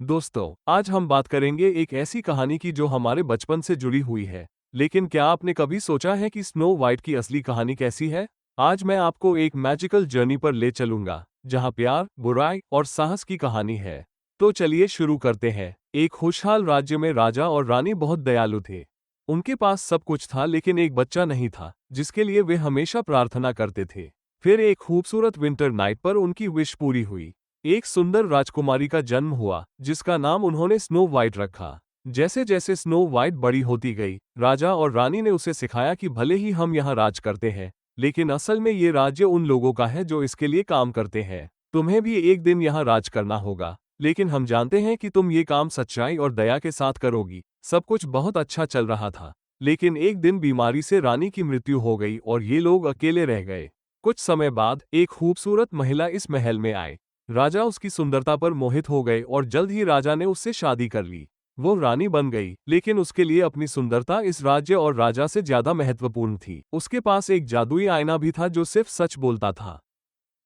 दोस्तों, आज हम बात करेंगे एक ऐसी कहानी की जो हमारे बचपन से जुड़ी हुई है। लेकिन क्या आपने कभी सोचा है कि स्नो वाइट की असली कहानी कैसी है? आज मैं आपको एक मैजिकल जर्नी पर ले चलूंगा, जहां प्यार, बुराई और साहस की कहानी है। तो चलिए शुरू करते हैं। एक खुशहाल राज्य में राजा और रानी बहुत दयालु थे। उनके पास सब कुछ था, लेकिन एक बच्चा नहीं था, जिसके लिए वे हमेशा प्रार्थना करते थे। फिर एक खूबसूरत विंटर नाइट पर उनकी विश पूरी हुई। एक सुंदर राजकुमारी का जन्म हुआ, जिसका नाम उन्होंने स्नो वाइट रखा। जैसे जैसे स्नो वाइट बड़ी होती गई, राजा और रानी ने उसे सिखाया कि भले ही हम यहाँ राज करते हैं, लेकिन असल में ये राज्य उन लोगों का है जो इसके लिए काम करते हैं। तुम्हें भी एक दिन यहाँ राज करना होगा, लेकिन हम जानते हैं कि तुम ये काम सच्चाई और दया के साथ करोगी। सब कुछ बहुत अच्छा चल रहा था, लेकिन एक दिन बीमारी से रानी की मृत्यु हो गई और ये लोग अकेले रह गए। कुछ समय बाद एक खूबसूरत महिला इस महल में आई। राजा उसकी सुंदरता पर मोहित हो गए और जल्द ही राजा ने उससे शादी कर ली। वो रानी बन गई, लेकिन उसके लिए अपनी सुंदरता इस राज्य और राजा से ज्यादा महत्वपूर्ण थी। उसके पास एक जादुई आईना भी था जो सिर्फ सच बोलता था।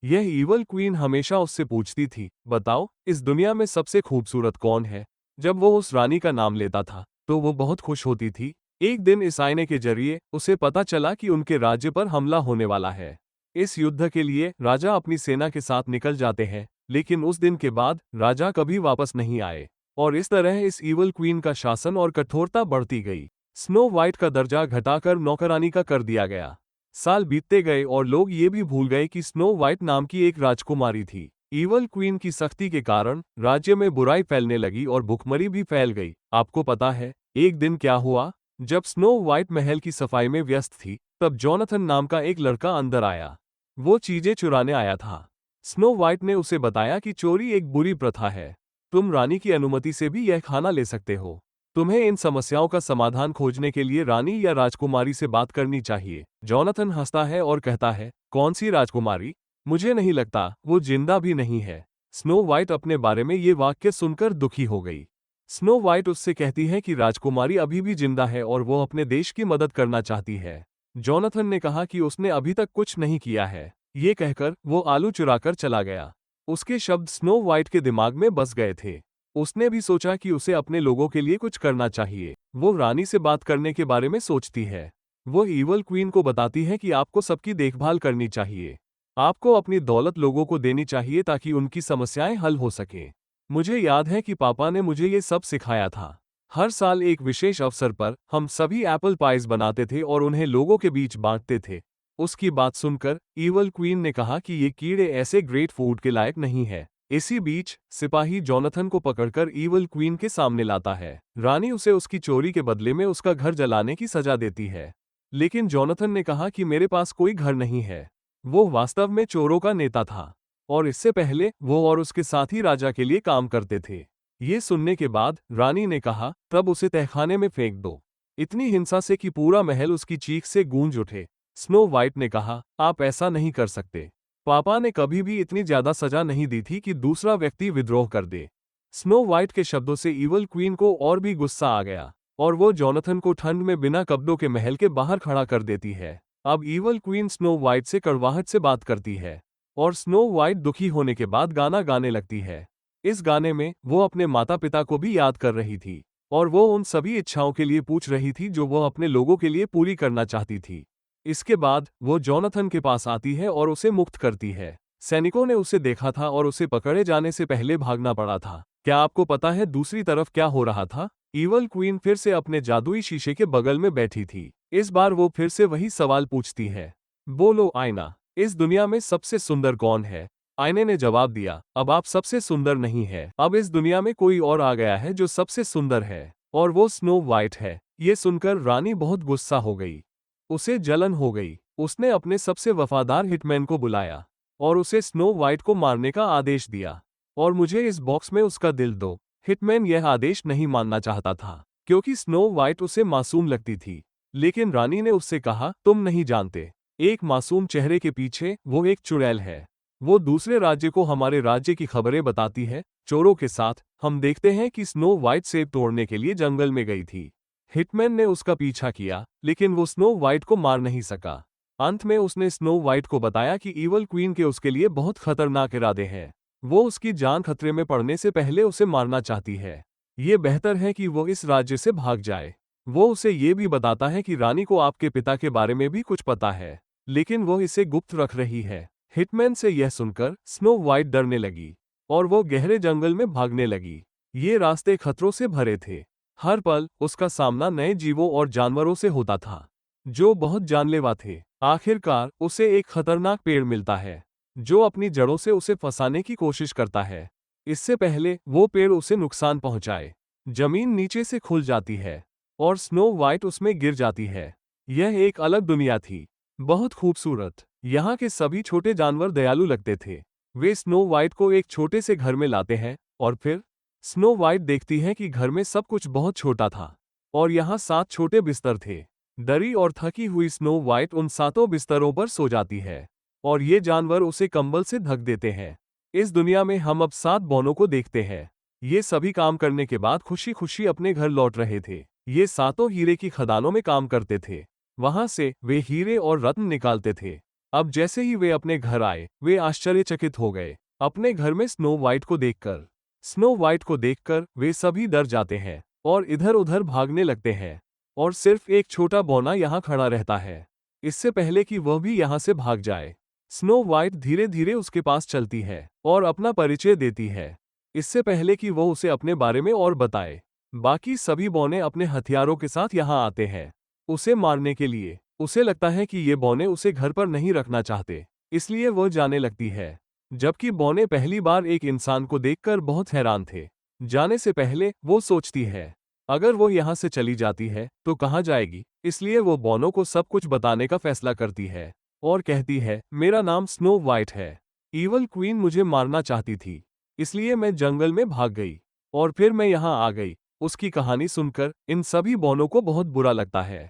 यह ईवल क्वीन हमेशा उससे पूछती थी, बताओ, इस दुनिया में सबसे खूबसूरत कौन है? जब वो उस रानी का नाम लेता था, तो वो बहुत खुश होती थी। एक दिन इस आईने के जरिए उसे पता चला कि उनके राज्य पर हमला होने वाला है। इस युद्ध के लिए राजा अपनी सेना के साथ निकल जाते हैं, लेकिन उस दिन के बाद राजा कभी वापस नहीं आए। और इस तरह इस ईवल क्वीन का शासन और कठोरता बढ़ती गई। स्नो वाइट का दर्जा घटाकर नौकरानी का कर दिया गया। साल बीतते गए और लोग ये भी भूल गए कि स्नो वाइट नाम की एक राजकुमारी थी। ईवल क्वीन की सख्ती के कारण राज्य में बुराई फैलने लगी और भुखमरी भी फैल गई। आपको पता है, एक दिन क्या हुआ? जब स्नो वाइट महल की सफाई में व्यस्त थी, तब जोनाथन नाम का एक लड़का अंदर आया। वो चीजें चुराने आया था। स्नो वाइट ने उसे बताया कि चोरी एक बुरी प्रथा है। तुम रानी की अनुमति से भी यह खाना ले सकते हो। तुम्हें इन समस्याओं का समाधान खोजने के लिए रानी या राजकुमारी से बात करनी चाहिए। जोनाथन हंसता है और कहता है, कौन सी राजकुमारी? मुझे नहीं लगता, वो जिंदा भी नहीं है। स्नो वाइट अपने बारे में ये वाक्य सुनकर दुखी हो गई। स्नो वाइट उससे कहती है कि राजकुमारी अभी भी जिंदा है और वो अपने देश की मदद करना चाहती है। जोनाथन ने कहा कि उसने अभी तक कुछ नहीं किया है। ये कहकर वो आलू चुराकर चला गया। उसके शब्द स्नो वाइट के दिमाग में बस गए थे। उसने भी सोचा कि उसे अपने लोगों के लिए कुछ करना चाहिए। वो रानी से बात करने के बारे में सोचती है। वो ईवल क्वीन को बताती है कि आपको सबकी देखभाल करनी चाहिए। आपको अपनी दौलत लोगों को देनी चाहिए ताकि उनकी समस्याएं हल हो सकें। मुझे याद है कि पापा ने मुझे ये सब सिखाया था। हर साल एक विशेष अवसर पर हम सभी एप्पल पाइज बनाते थे और उन्हें लोगों के बीच बांटते थे। उसकी बात सुनकर ईवल क्वीन ने कहा कि ये कीड़े ऐसे ग्रेट फूड के लायक नहीं है। इसी बीच सिपाही जोनाथन को पकड़कर ईवल क्वीन के सामने लाता है। रानी उसे उसकी चोरी के बदले में उसका घर जलाने की सजा देती है। लेकिन जोनाथन ने कहा कि मेरे पास कोई घर नहीं है। वो वास्तव में चोरों का नेता था, और इससे पहले वो और उसके साथी राजा के लिए काम करते थे। ये सुनने के बाद रानी ने कहा, तब उसे तहखाने में फेंक दो। इतनी हिंसा से कि पूरा महल उसकी चीख से गूंज उठे। स्नो वाइट ने कहा, आप ऐसा नहीं कर सकते। पापा ने कभी भी इतनी ज्यादा सजा नहीं दी थी कि दूसरा व्यक्ति विद्रोह कर दे। स्नो वाइट के शब्दों से ईवल क्वीन को और भी गुस्सा आ गया, और वो जोनाथन को ठंड में बिना कपड़ों के महल के बाहर खड़ा कर देती है। अब ईवल क्वीन स्नो वाइट से कड़वाहट से बात करती है, और स्नो वाइट दुखी होने के बाद गाना गाने लगती है। इस गाने में वो अपने माता पिता को भी याद कर रही थी, और वो उन सभी इच्छाओं के लिए पूछ रही थी जो वो अपने लोगों के लिए पूरी करना चाहती थी। इसके बाद वो जोनाथन के पास आती है और उसे मुक्त करती है। सैनिकों ने उसे देखा था और उसे पकड़े जाने से पहले भागना पड़ा था। क्या आपको पता है दूसरी तरफ क्या हो रहा था? ईवल क्वीन फिर से अपने जादुई शीशे के बगल में बैठी थी। इस बार वो फिर से वही सवाल पूछती है, बोलो आईना, इस दुनिया में सबसे सुंदर कौन है? आईने ने जवाब दिया, अब आप सबसे सुंदर नहीं है, अब इस दुनिया में कोई और आ गया है जो सबसे सुंदर है, और वो स्नो वाइट है। ये सुनकर रानी बहुत गुस्सा हो गई। उसे जलन हो गई। उसने अपने सबसे वफादार हिटमैन को बुलाया और उसे स्नो वाइट को मारने का आदेश दिया। और मुझे इस बॉक्स में उसका दिल दो। हिटमैन यह आदेश नहीं मानना चाहता था, क्योंकि स्नो वाइट उसे मासूम लगती थी। लेकिन रानी ने उससे कहा, तुम नहीं जानते, एक मासूम चेहरे के पीछे वो एक चुड़ैल है। वो दूसरे राज्य को हमारे राज्य की खबरें बताती है। चोरों के साथ हम देखते हैं कि स्नो वाइट सेब तोड़ने के लिए जंगल में गई थी। हिटमैन ने उसका पीछा किया, लेकिन वो स्नो वाइट को मार नहीं सका। अंत में उसने स्नो वाइट को बताया कि ईवल क्वीन के उसके लिए बहुत खतरनाक इरादे हैं। वो उसकी जान खतरे में पड़ने से पहले उसे मारना चाहती है। ये बेहतर है कि वो इस राज्य से भाग जाए। वो उसे ये भी बताता है कि रानी को आपके पिता के बारे में भी कुछ पता है, लेकिन वो इसे गुप्त रख रही है। हिटमैन से यह सुनकर स्नो वाइट डरने लगी और वो गहरे जंगल में भागने लगी। ये रास्ते खतरों से भरे थे। हर पल उसका सामना नए जीवों और जानवरों से होता था, जो बहुत जानलेवा थे। आखिरकार उसे एक खतरनाक पेड़ मिलता है, जो अपनी जड़ों से उसे फंसाने की कोशिश करता है। इससे पहले वो पेड़ उसे नुकसान पहुंचाए, जमीन नीचे से खुल जाती है और स्नो वाइट उसमें गिर जाती है। यह एक अलग दुनिया थी, बहुत खूबसूरत। यहाँ के सभी छोटे जानवर दयालु लगते थे। वे स्नो वाइट को एक छोटे से घर में लाते हैं और फिर स्नो वाइट देखती है कि घर में सब कुछ बहुत छोटा था और यहाँ 7 छोटे बिस्तर थे। डरी और थकी हुई स्नो वाइट उन 7 बिस्तरों पर सो जाती है और ये जानवर उसे कंबल से ढक देते हैं। इस दुनिया में हम अब 7 बौनों को देखते हैं। ये सभी काम करने के बाद खुशी खुशी अपने घर लौट रहे थे। ये 7 हीरे की खदानों में काम करते थे। वहां से वे हीरे और रत्न निकालते थे। अब जैसे ही वे अपने घर आए, वे आश्चर्यचकित हो गए अपने घर में स्नो वाइट को देखकर। स्नो वाइट को देखकर वे सभी डर जाते हैं और इधर उधर भागने लगते हैं और सिर्फ एक छोटा बौना यहाँ खड़ा रहता है, इससे पहले कि वह भी यहाँ से भाग जाए। स्नो वाइट धीरे धीरे उसके पास चलती है और अपना परिचय देती है, इससे पहले कि वो उसे अपने बारे में और बताए। बाकी सभी बौने अपने हथियारों के साथ यहाँ आते हैं उसे मारने के लिए। उसे लगता है कि ये बौने उसे घर पर नहीं रखना चाहते, इसलिए वो जाने लगती है। जबकि बौने पहली बार एक इंसान को देखकर बहुत हैरान थे। जाने से पहले वो सोचती है, अगर वो यहाँ से चली जाती है तो कहाँ जाएगी। इसलिए वो बौनों को सब कुछ बताने का फैसला करती है और कहती है, मेरा नाम स्नो वाइट है। ईवल क्वीन मुझे मारना चाहती थी, इसलिए मैं जंगल में भाग गई और फिर मैं यहाँ आ गई। उसकी कहानी सुनकर इन सभी बौनों को बहुत बुरा लगता है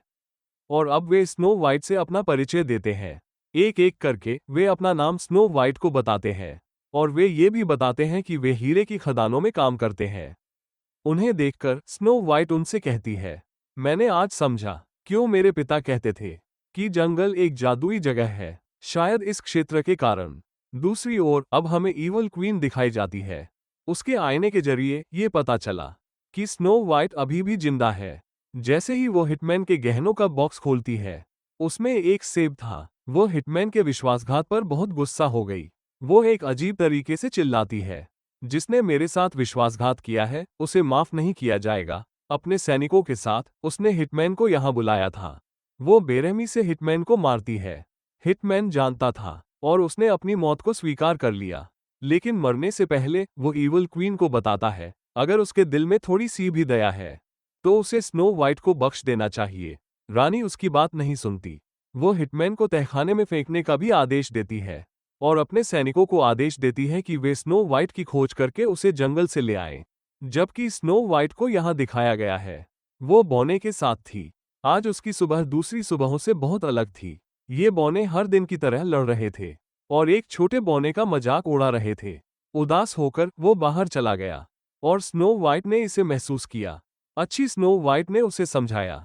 और अब वे स्नो वाइट से अपना परिचय देते हैं। एक एक करके वे अपना नाम स्नो वाइट को बताते हैं और वे ये भी बताते हैं कि वे हीरे की खदानों में काम करते हैं। उन्हें देखकर स्नो वाइट उनसे कहती है, मैंने आज समझा क्यों मेरे पिता कहते थे कि जंगल एक जादुई जगह है, शायद इस क्षेत्र के कारण। दूसरी ओर अब हमें ईवल क्वीन दिखाई जाती है। उसके आईने के जरिए ये पता चला कि स्नो वाइट अभी भी जिंदा है। जैसे ही वो हिटमैन के गहनों का बॉक्स खोलती है, उसमें एक सेब था। वो हिटमैन के विश्वासघात पर बहुत गुस्सा हो गई। वो एक अजीब तरीके से चिल्लाती है, जिसने मेरे साथ विश्वासघात किया है उसे माफ नहीं किया जाएगा। अपने सैनिकों के साथ उसने हिटमैन को यहाँ बुलाया था। वो बेरहमी से हिटमैन को मारती है। हिटमैन जानता था और उसने अपनी मौत को स्वीकार कर लिया, लेकिन मरने से पहले वो ईवल क्वीन को बताता है, अगर उसके दिल में थोड़ी सी भी दया है तो उसे स्नो वाइट को बख्श देना चाहिए। रानी उसकी बात नहीं सुनती। वो हिटमैन को तहखाने में फेंकने का भी आदेश देती है और अपने सैनिकों को आदेश देती है कि वे स्नो वाइट की खोज करके उसे जंगल से ले आएं। जबकि स्नो वाइट को यहाँ दिखाया गया है, वो बौने के साथ थी। आज उसकी सुबह दूसरी सुबहों से बहुत अलग थी। ये बौने हर दिन की तरह लड़ रहे थे और एक छोटे बौने का मजाक उड़ा रहे थे। उदास होकर वो बाहर चला गया और स्नो वाइट ने इसे महसूस किया। अच्छी स्नो वाइट ने उसे समझाया,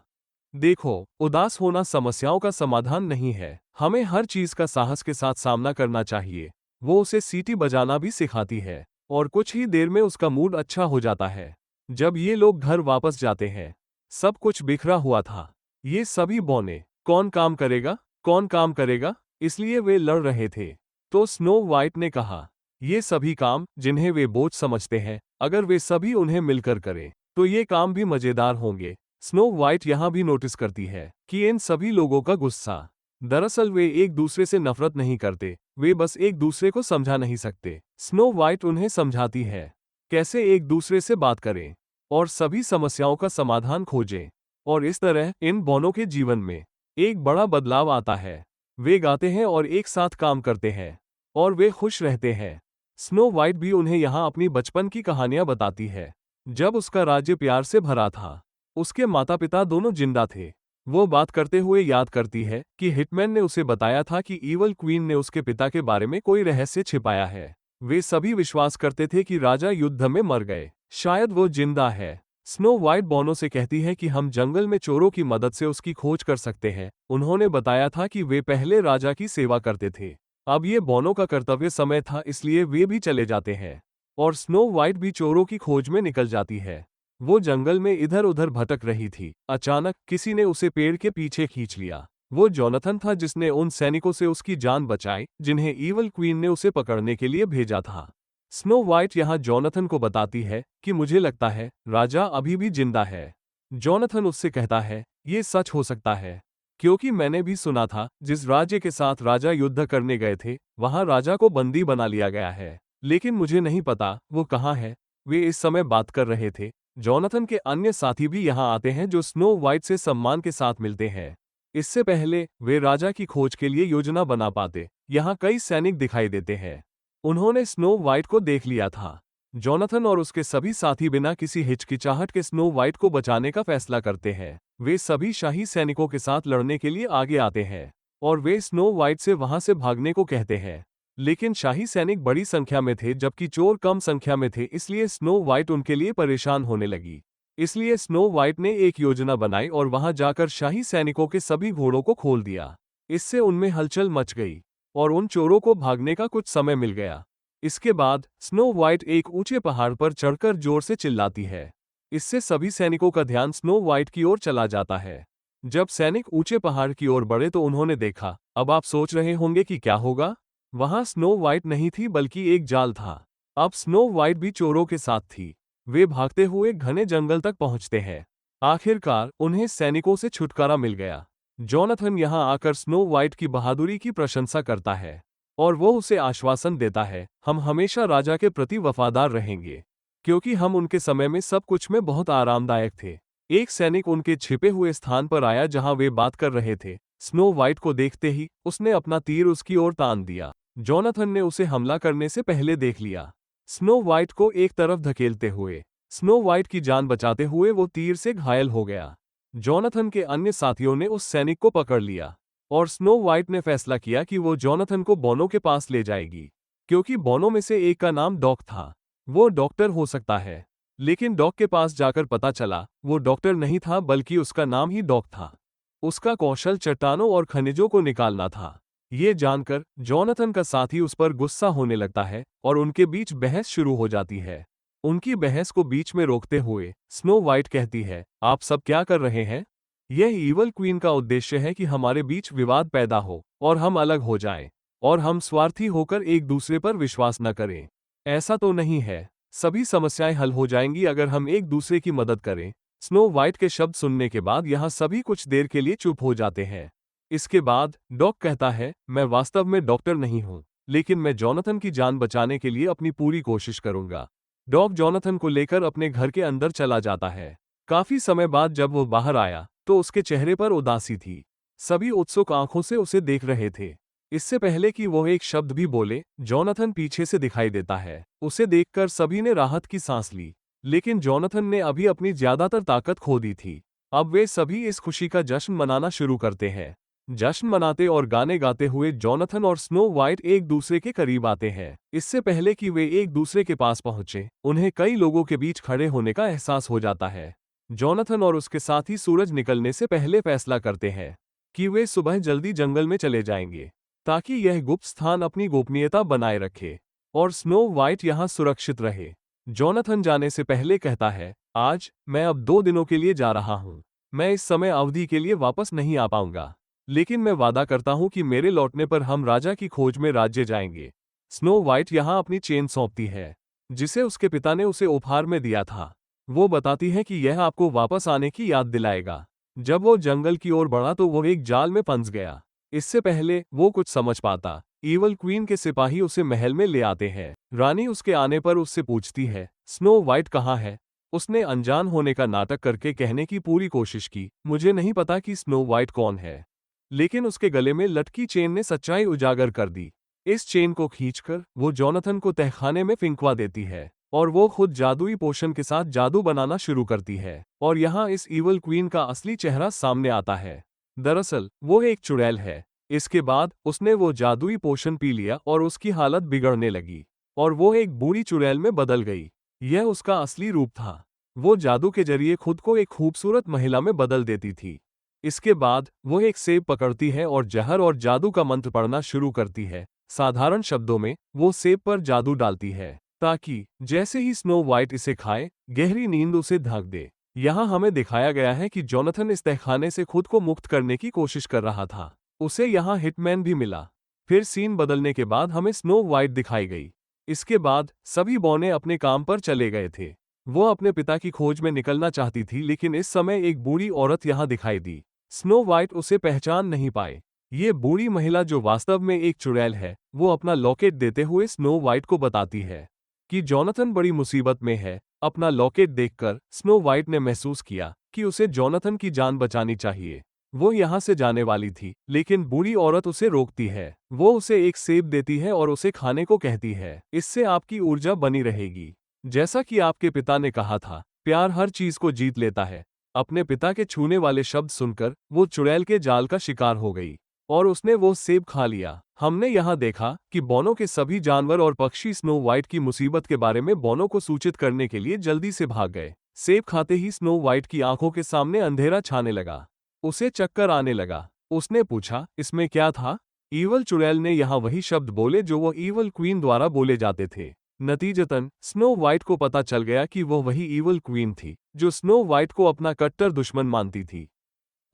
देखो, उदास होना समस्याओं का समाधान नहीं है, हमें हर चीज का साहस के साथ सामना करना चाहिए। वो उसे सीटी बजाना भी सिखाती है और कुछ ही देर में उसका मूड अच्छा हो जाता है। जब ये लोग घर वापस जाते हैं, सब कुछ बिखरा हुआ था। ये सभी बौने, कौन काम करेगा, कौन काम करेगा, इसलिए वे लड़ रहे थे। तो स्नो वाइट ने कहा, ये सभी काम जिन्हें वे बोझ समझते हैं, अगर वे सभी उन्हें मिलकर करें तो ये काम भी मजेदार होंगे। स्नो वाइट यहाँ भी नोटिस करती है कि इन सभी लोगों का गुस्सा, दरअसल वे एक दूसरे से नफरत नहीं करते, वे बस एक दूसरे को समझा नहीं सकते। स्नो वाइट उन्हें समझाती है कैसे एक दूसरे से बात करें और सभी समस्याओं का समाधान खोजें। और इस तरह इन बौनों के जीवन में एक बड़ा बदलाव आता है। वे गाते हैं और एक साथ काम करते हैं और वे खुश रहते हैं। स्नो वाइट भी उन्हें यहाँ अपनी बचपन की कहानियां बताती है, जब उसका राज्य प्यार से भरा था। उसके माता पिता दोनों जिंदा थे। वो बात करते हुए याद करती है कि हिटमैन ने उसे बताया था कि ईवल क्वीन ने उसके पिता के बारे में कोई रहस्य छिपाया है। वे सभी विश्वास करते थे कि राजा युद्ध में मर गए, शायद वो जिंदा है। स्नो वाइट बौनों से कहती है कि हम जंगल में चोरों की मदद से उसकी खोज कर सकते हैं। उन्होंने बताया था कि वे पहले राजा की सेवा करते थे, अब ये बोनो का कर्तव्य समय था, इसलिए वे भी चले जाते हैं और स्नो वाइट भी चोरों की खोज में निकल जाती है। वो जंगल में इधर उधर भटक रही थी। अचानक किसी ने उसे पेड़ के पीछे खींच लिया। वो जोनाथन था जिसने उन सैनिकों से उसकी जान बचाई जिन्हें ईवल क्वीन ने उसे पकड़ने के लिए भेजा था। स्नो वाइट यहाँ जोनाथन को बताती है कि मुझे लगता है राजा अभी भी जिंदा है। जोनाथन उससे कहता है ये सच हो सकता है, क्योंकि मैंने भी सुना था जिस राज्य के साथ राजा युद्ध करने गए थे वहां राजा को बंदी बना लिया गया है, लेकिन मुझे नहीं पता वो कहाँ है। वे इस समय बात कर रहे थे। जोनाथन के अन्य साथी भी यहाँ आते हैं जो स्नो वाइट से सम्मान के साथ मिलते हैं। इससे पहले वे राजा की खोज के लिए योजना बना पाते, यहाँ कई सैनिक दिखाई देते हैं। उन्होंने स्नो वाइट को देख लिया था। जोनाथन और उसके सभी साथी बिना किसी हिचकिचाहट के स्नो वाइट को बचाने का फैसला करते हैं। वे सभी शाही सैनिकों के साथ लड़ने के लिए आगे आते हैं और वे स्नो वाइट से वहां से भागने को कहते हैं। लेकिन शाही सैनिक बड़ी संख्या में थे जबकि चोर कम संख्या में थे, इसलिए स्नो वाइट उनके लिए परेशान होने लगी। इसलिए स्नो वाइट ने एक योजना बनाई और वहां जाकर शाही सैनिकों के सभी घोड़ों को खोल दिया। इससे उनमें हलचल मच गई और उन चोरों को भागने का कुछ समय मिल गया। इसके बाद स्नो वाइट एक ऊंचे पहाड़ पर चढ़कर जोर से चिल्लाती है। इससे सभी सैनिकों का ध्यान स्नो वाइट की ओर चला जाता है। जब सैनिक ऊंचे पहाड़ की ओर बढ़े तो उन्होंने देखा। अब आप सोच रहे होंगे कि क्या होगा। वहां स्नो वाइट नहीं थी बल्कि एक जाल था। अब स्नो वाइट भी चोरों के साथ थी। वे भागते हुए घने जंगल तक पहुंचते हैं। आखिरकार उन्हें सैनिकों से छुटकारा मिल गया। जोनाथन यहां आकर स्नो वाइट की बहादुरी की प्रशंसा करता है और वो उसे आश्वासन देता है, हम हमेशा राजा के प्रति वफादार रहेंगे, क्योंकि हम उनके समय में सब कुछ में बहुत आरामदायक थे। एक सैनिक उनके छिपे हुए स्थान पर आया जहां वे बात कर रहे थे। स्नो वाइट को देखते ही उसने अपना तीर उसकी ओर तान दिया। जोनाथन ने उसे हमला करने से पहले देख लिया। स्नो वाइट को एक तरफ धकेलते हुए स्नो वाइट की जान बचाते हुए वो तीर से घायल हो गया। जोनाथन के अन्य साथियों ने उस सैनिक को पकड़ लिया और स्नो वाइट ने फैसला किया कि वो जोनाथन को बोनो के पास ले जाएगी, क्योंकि बोनो में से एक का नाम डॉक था। वो डॉक्टर हो सकता है। लेकिन डॉक के पास जाकर पता चला वो डॉक्टर नहीं था बल्कि उसका नाम ही डॉक था। उसका कौशल चट्टानों और खनिजों को निकालना था। ये जानकर जोनाथन का साथी उस पर गुस्सा होने लगता है और उनके बीच बहस शुरू हो जाती है। उनकी बहस को बीच में रोकते हुए स्नो वाइट कहती है, आप सब क्या कर रहे हैं? यह ईवल क्वीन का उद्देश्य है कि हमारे बीच विवाद पैदा हो और हम अलग हो जाएं और हम स्वार्थी होकर एक दूसरे पर विश्वास न करें। ऐसा तो नहीं है। सभी समस्याएं हल हो जाएंगी अगर हम एक दूसरे की मदद करें। स्नो वाइट के शब्द सुनने के बाद यहाँ सभी कुछ देर के लिए चुप हो जाते हैं। इसके बाद डॉक कहता है, मैं वास्तव में डॉक्टर नहीं हूँ, लेकिन मैं जोनाथन की जान बचाने के लिए अपनी पूरी कोशिश करूंगा। डॉक जोनाथन को लेकर अपने घर के अंदर चला जाता है। काफी समय बाद जब वो बाहर आया तो उसके चेहरे पर उदासी थी। सभी उत्सुक आंखों से उसे देख रहे थे। इससे पहले कि वह एक शब्द भी बोले, जोनाथन पीछे से दिखाई देता है। उसे देखकर सभी ने राहत की सांस ली, लेकिन जोनाथन ने अभी अपनी ज्यादातर ताकत खो दी थी। अब वे सभी इस खुशी का जश्न मनाना शुरू करते हैं। जश्न मनाते और गाने गाते हुए जोनाथन और स्नो वाइट एक दूसरे के करीब आते हैं। इससे पहले कि वे एक दूसरे के पास पहुंचे, उन्हें कई लोगों के बीच खड़े होने का एहसास हो जाता है। जोनाथन और उसके साथी सूरज निकलने से पहले फैसला करते हैं कि वे सुबह जल्दी जंगल में चले जाएंगे, ताकि यह गुप्त स्थान अपनी गोपनीयता बनाए रखे और स्नो वाइट यहाँ सुरक्षित रहे। जोनाथन जाने से पहले कहता है, आज मैं अब 2 दिनों के लिए जा रहा हूँ। मैं इस समय अवधि के लिए वापस नहीं आ पाऊंगा, लेकिन मैं वादा करता हूँ कि मेरे लौटने पर हम राजा की खोज में राज्य जाएंगे। स्नो वाइट यहाँ अपनी चेन सौंपती है, जिसे उसके पिता ने उसे उपहार में दिया था। वो बताती है कि यह आपको वापस आने की याद दिलाएगा। जब वो जंगल की ओर बढ़ा तो वो एक जाल में फंस गया। इससे पहले वो कुछ समझ पाता, ईवल क्वीन के सिपाही उसे महल में ले आते हैं। रानी उसके आने पर उससे पूछती है, स्नो वाइट कहाँ है? उसने अनजान होने का नाटक करके कहने की पूरी कोशिश की, मुझे नहीं पता कि स्नो वाइट कौन है। लेकिन उसके गले में लटकी चेन ने सच्चाई उजागर कर दी। इस चेन को खींचकर वो जोनाथन को तहखाने में फिंकवा देती है और वो खुद जादुई पोशन के साथ जादू बनाना शुरू करती है। और यहाँ इस ईवल क्वीन का असली चेहरा सामने आता है। दरअसल वो एक चुड़ैल है। इसके बाद उसने वो जादुई पोशन पी लिया और उसकी हालत बिगड़ने लगी और वो एक बूढ़ी चुड़ैल में बदल गई। यह उसका असली रूप था। वो जादू के जरिए खुद को एक खूबसूरत महिला में बदल देती थी। इसके बाद वो एक सेब पकड़ती है और जहर और जादू का मंत्र पढ़ना शुरू करती है। साधारण शब्दों में वो सेब पर जादू डालती है ताकि जैसे ही स्नो वाइट इसे खाए गहरी नींद उसे ढक दे। यहाँ हमें दिखाया गया है कि जोनाथन इस तहखाने से खुद को मुक्त करने की कोशिश कर रहा था। उसे यहाँ हिटमैन भी मिला। फिर सीन बदलने के बाद हमें स्नो वाइट दिखाई गई। इसके बाद सभी बौने अपने काम पर चले गए थे। वो अपने पिता की खोज में निकलना चाहती थी, लेकिन इस समय एक बूढ़ी औरत यहाँ दिखाई दी। स्नो वाइट उसे पहचान नहीं पाए। ये बूढ़ी महिला, जो वास्तव में एक चुड़ैल है, वो अपना लॉकेट देते हुए स्नो वाइट को बताती है कि जोनाथन बड़ी मुसीबत में है। अपना लॉकेट देखकर स्नो वाइट ने महसूस किया कि उसे जोनाथन की जान बचानी चाहिए। वो यहाँ से जाने वाली थी, लेकिन बूढ़ी औरत उसे रोकती है। वो उसे एक सेब देती है और उसे खाने को कहती है, इससे आपकी ऊर्जा बनी रहेगी। जैसा कि आपके पिता ने कहा था, प्यार हर चीज को जीत लेता है। अपने पिता के छूने वाले शब्द सुनकर वो चुड़ैल के जाल का शिकार हो गई और उसने वो सेब खा लिया। हमने यहाँ देखा कि बोनो के सभी जानवर और पक्षी स्नो वाइट की मुसीबत के बारे में बोनो को सूचित करने के लिए जल्दी से भाग गए। सेब खाते ही स्नो वाइट की आंखों के सामने अंधेरा छाने लगा। उसे चक्कर आने लगा। उसने पूछा, इसमें क्या था? ईवल चुड़ैल ने यहाँ वही शब्द बोले जो वो ईवल क्वीन द्वारा बोले जाते थे। नतीजतन स्नो वाइट को पता चल गया कि वो वही ईवल क्वीन थी जो स्नो वाइट को अपना कट्टर दुश्मन मानती थी।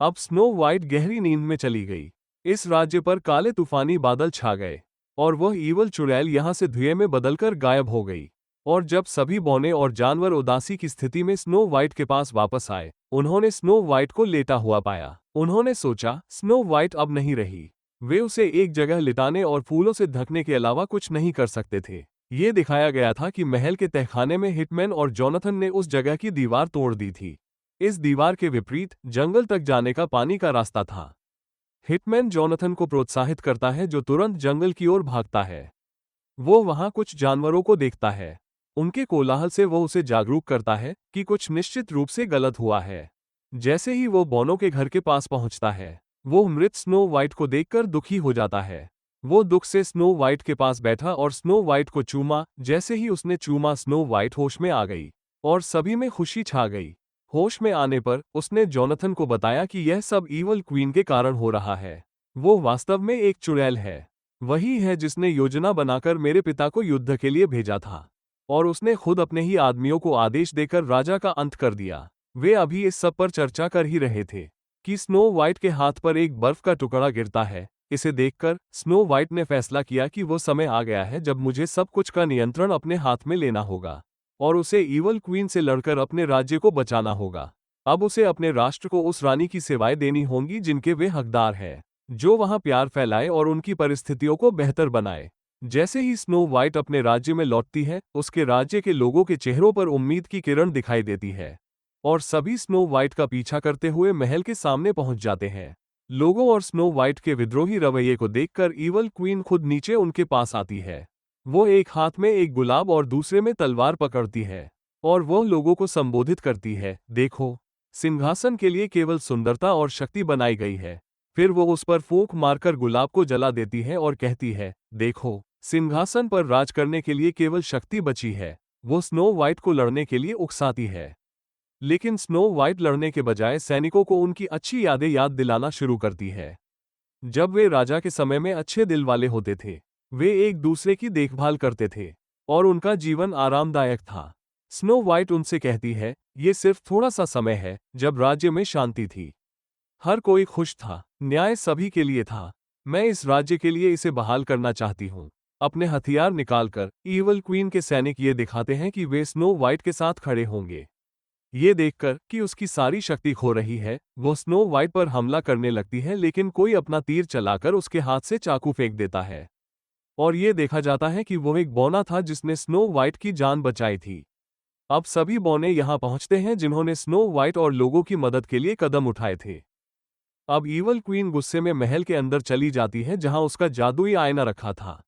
अब स्नो वाइट गहरी नींद में चली गई। इस राज्य पर काले तूफानी बादल छा गए और वह ईवल चुड़ैल यहाँ से धुएं में बदलकर गायब हो गई। और जब सभी बौने और जानवर उदासी की स्थिति में स्नो वाइट के पास वापस आए, उन्होंने स्नो वाइट को लेटा हुआ पाया। उन्होंने सोचा, स्नो वाइट अब नहीं रही। वे उसे एक जगह लिटाने और फूलों से ढकने के अलावा कुछ नहीं कर सकते थे। ये दिखाया गया था कि महल के तहखाने में हिटमैन और जोनाथन ने उस जगह की दीवार तोड़ दी थी। इस दीवार के विपरीत जंगल तक जाने का पानी का रास्ता था। हिटमैन जोनाथन को प्रोत्साहित करता है, जो तुरंत जंगल की ओर भागता है। वो वहां कुछ जानवरों को देखता है। उनके कोलाहल से वो उसे जागरूक करता है कि कुछ निश्चित रूप से गलत हुआ है। जैसे ही वो बोनो के घर के पास पहुंचता है, वो मृत स्नो वाइट को देखकर दुखी हो जाता है। वो दुख से स्नो वाइट के पास बैठा और स्नो वाइट को चूमा। जैसे ही उसने चूमा, स्नो वाइट होश में आ गई और सभी में खुशी छा गई। होश में आने पर उसने जोनाथन को बताया कि यह सब ईवल क्वीन के कारण हो रहा है। वो वास्तव में एक चुड़ैल है। वही है जिसने योजना बनाकर मेरे पिता को युद्ध के लिए भेजा था और उसने खुद अपने ही आदमियों को आदेश देकर राजा का अंत कर दिया। वे अभी इस सब पर चर्चा कर ही रहे थे कि स्नो वाइट के हाथ पर एक बर्फ का टुकड़ा गिरता है। इसे देखकर स्नो वाइट ने फैसला किया कि वो समय आ गया है जब मुझे सब कुछ का नियंत्रण अपने हाथ में लेना होगा और उसे ईवल क्वीन से लड़कर अपने राज्य को बचाना होगा। अब उसे अपने राष्ट्र को उस रानी की सेवाएं देनी होंगी जिनके वे हकदार हैं, जो वहां प्यार फैलाए और उनकी परिस्थितियों को बेहतर बनाए। जैसे ही स्नो वाइट अपने राज्य में लौटती है, उसके राज्य के लोगों के चेहरों पर उम्मीद की किरण दिखाई देती है और सभी स्नो वाइट का पीछा करते हुए महल के सामने पहुंच जाते हैं। लोगों और स्नो वाइट के विद्रोही रवैये को देखकर ईवल क्वीन खुद नीचे उनके पास आती है। वो एक हाथ में एक गुलाब और दूसरे में तलवार पकड़ती है और वह लोगों को संबोधित करती है, देखो, सिंहासन के लिए केवल सुंदरता और शक्ति बनाई गई है। फिर वो उस पर फूंक मारकर गुलाब को जला देती है और कहती है, देखो, सिंहासन पर राज करने के लिए केवल शक्ति बची है। वो स्नो वाइट को लड़ने के लिए उकसाती है, लेकिन स्नो वाइट लड़ने के बजाय सैनिकों को उनकी अच्छी यादें याद दिलाना शुरू करती है। जब वे राजा के समय में अच्छे दिल वाले होते थे, वे एक दूसरे की देखभाल करते थे और उनका जीवन आरामदायक था। स्नो वाइट उनसे कहती है, ये सिर्फ थोड़ा सा समय है जब राज्य में शांति थी। हर कोई खुश था, न्याय सभी के लिए था। मैं इस राज्य के लिए इसे बहाल करना चाहती हूँ। अपने हथियार निकालकर ईवल क्वीन के सैनिक ये दिखाते हैं कि वे स्नो वाइट के साथ खड़े होंगे। ये देखकर कि उसकी सारी शक्ति खो रही है, वो स्नो वाइट पर हमला करने लगती है, लेकिन कोई अपना तीर चलाकर उसके हाथ से चाकू फेंक देता है और ये देखा जाता है कि वो एक बौना था जिसने स्नो वाइट की जान बचाई थी। अब सभी बौने यहाँ पहुँचते हैं जिन्होंने स्नो वाइट और लोगों की मदद के लिए कदम उठाए थे। अब ईवल क्वीन गुस्से में महल के अंदर चली जाती है जहाँ उसका जादुई आईना रखा था।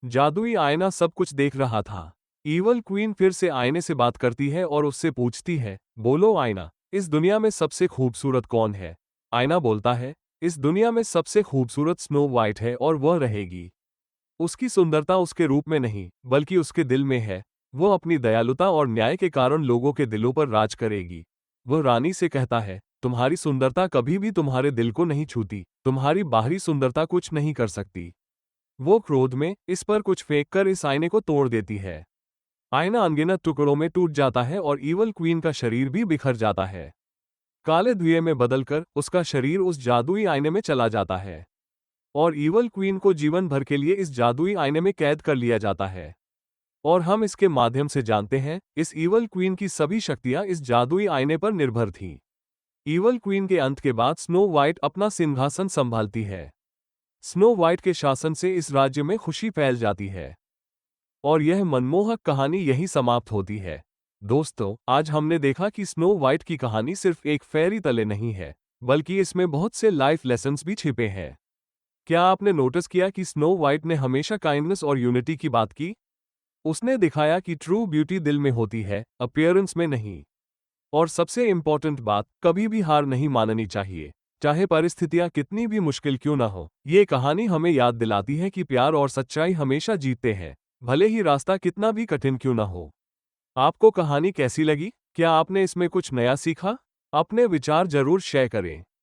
जादुई आईना सब कुछ देख रहा था। ईवल क्वीन फिर से आईने से बात करती है और उससे पूछती है, बोलो आईना, इस दुनिया में सबसे खूबसूरत कौन है? आईना बोलता है, इस दुनिया में सबसे खूबसूरत स्नो वाइट है और वह रहेगी। उसकी सुंदरता उसके रूप में नहीं, बल्कि उसके दिल में है। वो अपनी दयालुता और न्याय के कारण लोगों के दिलों पर राज करेगी। वह रानी से कहता है, तुम्हारी सुंदरता कभी भी तुम्हारे दिल को नहीं छूती, तुम्हारी बाहरी सुंदरता कुछ नहीं कर सकती। वो क्रोध में इस पर कुछ फेंककर इस आईने को तोड़ देती है। आईना अनगिनत टुकड़ों में टूट जाता है और ईवल क्वीन का शरीर भी बिखर जाता है। काले धुएं में बदलकर उसका शरीर उस जादुई आईने में चला जाता है और ईवल क्वीन को जीवन भर के लिए इस जादुई आईने में कैद कर लिया जाता है। और हम इसके माध्यम से जानते हैं, इस ईवल क्वीन की सभी शक्तियां इस जादुई आईने पर निर्भर थीं। ईवल क्वीन के अंत के बाद स्नो वाइट अपना सिंहासन संभालती है। स्नो वाइट के शासन से इस राज्य में खुशी फैल जाती है और यह मनमोहक कहानी यहीं समाप्त होती है। दोस्तों, आज हमने देखा कि स्नो वाइट की कहानी सिर्फ एक फेयरी तले नहीं है, बल्कि इसमें बहुत से लाइफ लेसन्स भी छिपे हैं। क्या आपने नोटिस किया कि स्नो वाइट ने हमेशा काइंडनेस और यूनिटी की बात की? उसने दिखाया कि ट्रू ब्यूटी दिल में होती है, अपीयरेंस में नहीं। और सबसे इम्पोर्टेंट बात, कभी भी हार नहीं माननी चाहिए, चाहे परिस्थितियां कितनी भी मुश्किल क्यों ना हो। ये कहानी हमें याद दिलाती है कि प्यार और सच्चाई हमेशा जीतते हैं, भले ही रास्ता कितना भी कठिन क्यों ना हो। आपको कहानी कैसी लगी? क्या आपने इसमें कुछ नया सीखा? अपने विचार जरूर शेयर करें।